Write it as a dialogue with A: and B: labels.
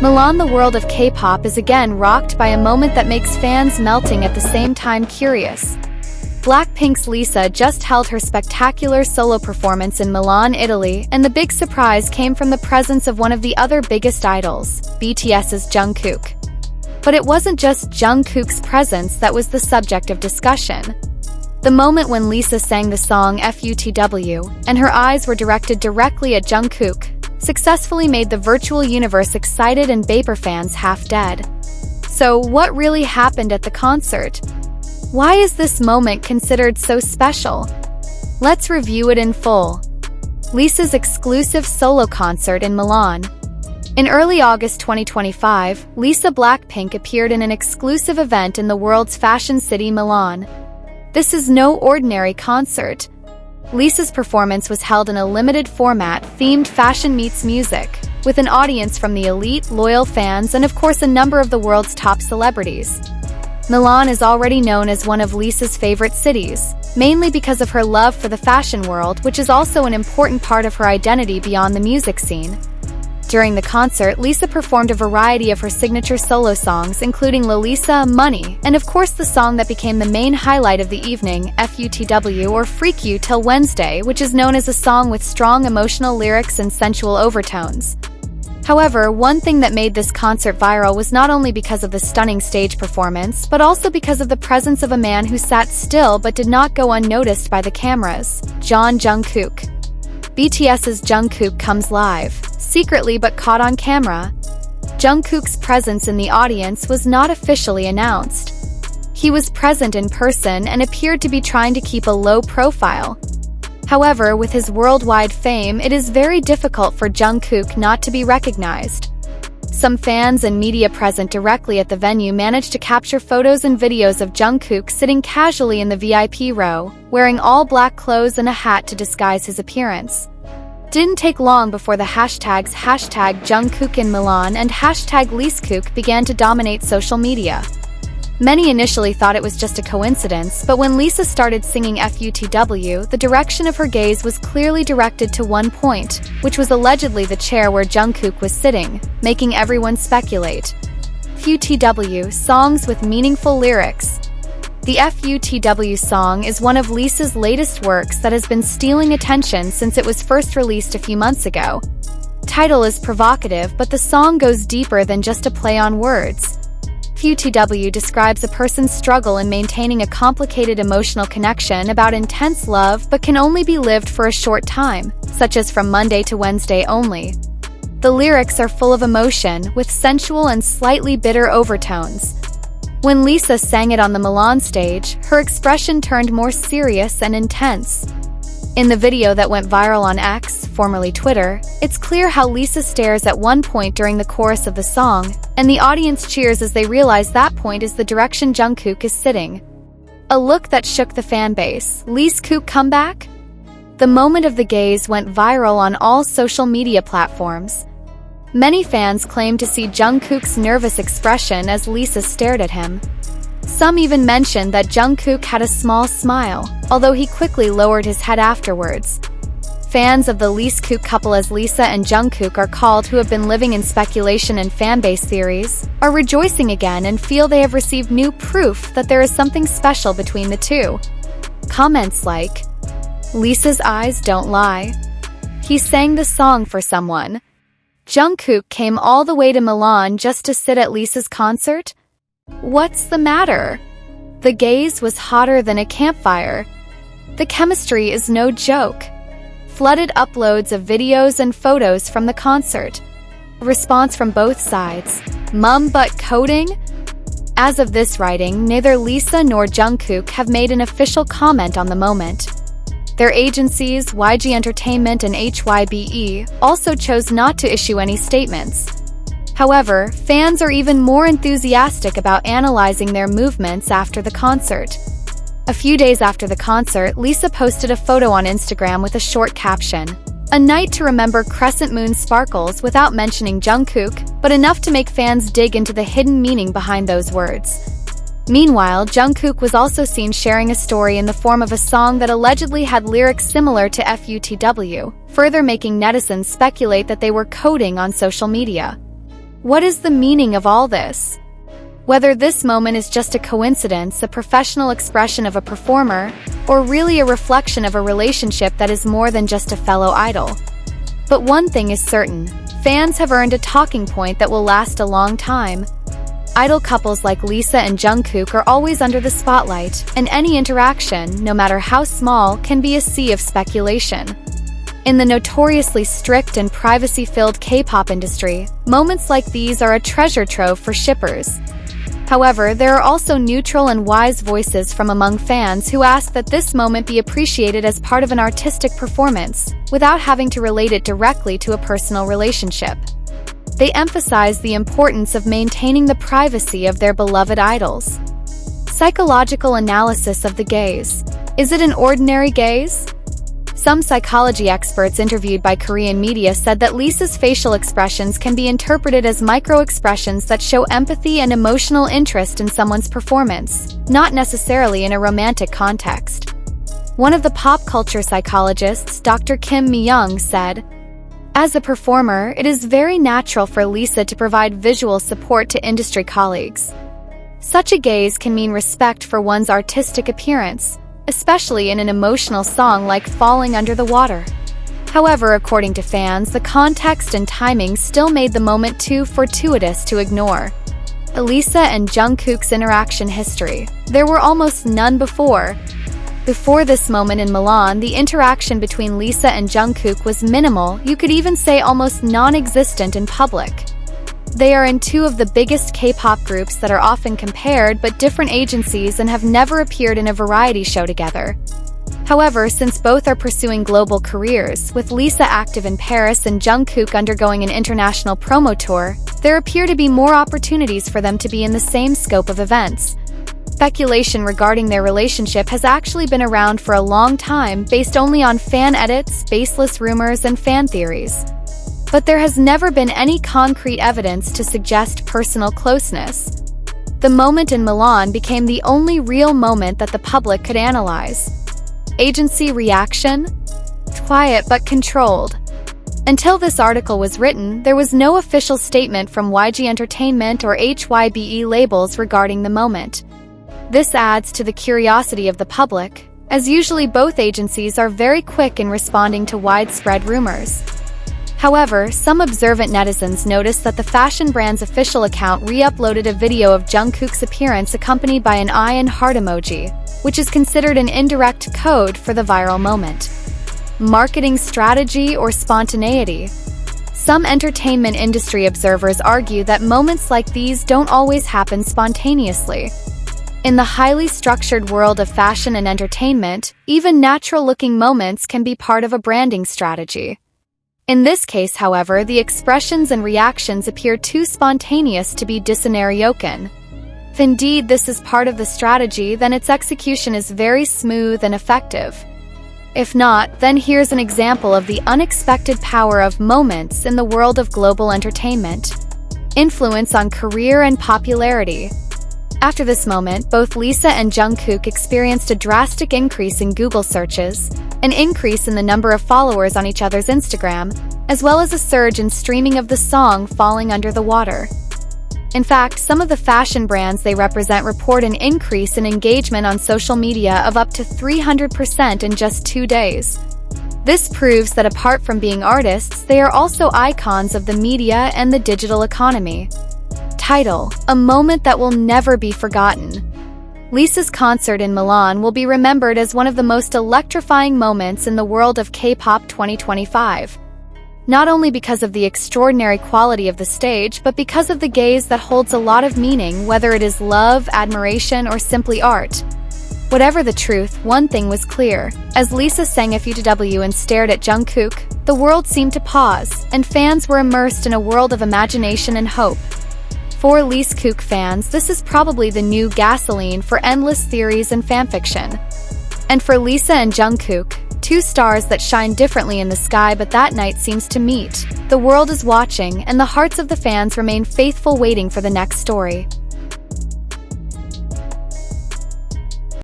A: Milan, the world of K-pop, is again rocked by a moment that makes fans melting at the same time curious. BLACKPINK's Lisa just held her spectacular solo performance in Milan, Italy, and the big surprise came from the presence of one of the other biggest idols, BTS's Jungkook. But it wasn't just Jungkook's presence that was the subject of discussion. The moment when Lisa sang the song FUTW, and her eyes were directed directly at Jungkook, successfully made the virtual universe excited and BAPer fans half dead. So what really happened at the concert? Why is this moment considered so special? Let's review it in full. Lisa's exclusive solo concert in Milan. In early August 2025, LisaBLACKPINK appeared in an exclusive event in the world's fashion city Milan. This is no ordinary concert. Lisa's performance was held in a limited format themed fashion meets music, with an audience from the elite, loyal fans and of course a number of the world's top celebrities. Milan is already known as one of Lisa's favorite cities, mainly because of her love for the fashion world, which is also an important part of her identity beyond the music scene. During the concert, Lisa performed a variety of her signature solo songs, including Lalisa, Money, and of course the song that became the main highlight of the evening, FUTW or Freak You Till Wednesday, which is known as a song with strong emotional lyrics and sensual overtones. However, one thing that made this concert viral was not only because of the stunning stage performance, but also because of the presence of a man who sat still but did not go unnoticed by the cameras, JeonJungkook. BTS's Jungkook comes live, secretly but caught on camera. Jungkook's presence in the audience was not officially announced. He was present in person and appeared to be trying to keep a low profile. However, with his worldwide fame, it is very difficult for Jungkook not to be recognized. Some fans and media present directly at the venue managed to capture photos and videos of Jungkook sitting casually in the VIP row, wearing all black clothes and a hat to disguise his appearance. Didn't take long before the hashtags #JungkookInMilan and #LisKook began to dominate social media. Many initially thought it was just a coincidence, but when Lisa started singing FUTW, the direction of her gaze was clearly directed to one point, which was allegedly the chair where Jungkook was sitting, making everyone speculate. FUTW, songs with meaningful lyrics. The FUTW song is one of Lisa's latest works that has been stealing attention since it was first released a few months ago. Title is provocative, but the song goes deeper than just a play on words. FUTW describes a person's struggle in maintaining a complicated emotional connection about intense love but can only be lived for a short time, such as from Monday to Wednesday only. The lyrics are full of emotion, with sensual and slightly bitter overtones. When Lisa sang it on the Milan stage, her expression turned more serious and intense. In the video that went viral on X, formerly Twitter, it's clear how Lisa stares at one point during the chorus of the song, and the audience cheers as they realize that point is the direction Jungkook is sitting. A look that shook the fanbase. LisKook comeback? The moment of the gaze went viral on all social media platforms. Many fans claimed to see Jungkook's nervous expression as Lisa stared at him. Some even mentioned that Jungkook had a small smile, although he quickly lowered his head afterwards. Fans of the LisKook couple, as Lisa and Jungkook are called, who have been living in speculation and fanbase theories, are rejoicing again and feel they have received new proof that there is something special between the two. Comments like, "Lisa's eyes don't lie. He sang the song for someone. Jungkook came all the way to Milan just to sit at Lisa's concert? What's the matter?" The gaze was hotter than a campfire. The chemistry is no joke. Flooded uploads of videos and photos from the concert. Response from both sides. Mum butt coding? As of this writing, neither Lisa nor Jungkook have made an official comment on the moment. Their agencies, YG Entertainment and HYBE, also chose not to issue any statements. However, fans are even more enthusiastic about analyzing their movements after the concert. A few days after the concert, Lisa posted a photo on Instagram with a short caption, "A night to remember crescent moon sparkles," without mentioning Jungkook, but enough to make fans dig into the hidden meaning behind those words. Meanwhile, Jungkook was also seen sharing a story in the form of a song that allegedly had lyrics similar to FUTW, further making netizens speculate that they were coding on social media. What is the meaning of all this? Whether this moment is just a coincidence, a professional expression of a performer, or really a reflection of a relationship that is more than just a fellow idol. But one thing is certain, fans have earned a talking point that will last a long time. Idol couples like Lisa and Jungkook are always under the spotlight, and any interaction, no matter how small, can be a sea of speculation. In the notoriously strict and privacy-filled K-pop industry, moments like these are a treasure trove for shippers. However, there are also neutral and wise voices from among fans who ask that this moment be appreciated as part of an artistic performance, without having to relate it directly to a personal relationship. They emphasize the importance of maintaining the privacy of their beloved idols. Psychological analysis of the gaze. Is it an ordinary gaze? Some psychology experts interviewed by Korean media said that Lisa's facial expressions can be interpreted as micro-expressions that show empathy and emotional interest in someone's performance, not necessarily in a romantic context. One of the pop culture psychologists, Dr. Kim Mi-young, said, "As a performer, it is very natural for Lisa to provide visual support to industry colleagues. Such a gaze can mean respect for one's artistic appearance, especially in an emotional song like Falling Under the Water." However, according to fans, the context and timing still made the moment too fortuitous to ignore. Lisa and Jungkook's interaction history. There were almost none before. Before this moment in Milan, the interaction between Lisa and Jungkook was minimal, you could even say almost non-existent in public. They are in two of the biggest K-pop groups that are often compared but different agencies and have never appeared in a variety show together. However, since both are pursuing global careers, with Lisa active in Paris and Jungkook undergoing an international promo tour, there appear to be more opportunities for them to be in the same scope of events. Speculation regarding their relationship has actually been around for a long time, based only on fan edits, baseless rumors, and fan theories. But there has never been any concrete evidence to suggest personal closeness. The moment in Milan became the only real moment that the public could analyze. Agency reaction? Quiet but controlled. Until this article was written, there was no official statement from YG Entertainment or HYBE labels regarding the moment. This adds to the curiosity of the public, as usually both agencies are very quick in responding to widespread rumors. However, some observant netizens noticed that the fashion brand's official account re-uploaded a video of Jungkook's appearance accompanied by an eye and heart emoji, which is considered an indirect code for the viral moment. Marketing strategy or spontaneity? Some entertainment industry observers argue that moments like these don't always happen spontaneously. In the highly structured world of fashion and entertainment, even natural-looking moments can be part of a branding strategy. In this case, however, the expressions and reactions appear too spontaneous to be disunaryoken. If indeed this is part of the strategy, then its execution is very smooth and effective. If not, then here's an example of the unexpected power of moments in the world of global entertainment. Influence on career and popularity. After this moment, both Lisa and Jungkook experienced a drastic increase in Google searches, an increase in the number of followers on each other's Instagram, as well as a surge in streaming of the song Falling Under the Water. In fact, some of the fashion brands they represent report an increase in engagement on social media of up to 300% in just 2 days. This proves that apart from being artists, they are also icons of the media and the digital economy. Title: A moment that will never be forgotten. Lisa's concert in Milan will be remembered as one of the most electrifying moments in the world of K-pop 2025. Not only because of the extraordinary quality of the stage, but because of the gaze that holds a lot of meaning, whether it is love, admiration, or simply art. Whatever the truth, one thing was clear. As Lisa sang FUTW and stared at Jungkook, the world seemed to pause, and fans were immersed in a world of imagination and hope. For LisKook fans, this is probably the new gasoline for endless theories and fanfiction. And for Lisa and Jungkook, two stars that shine differently in the sky, but that night seems to meet. The world is watching, and the hearts of the fans remain faithful, waiting for the next story.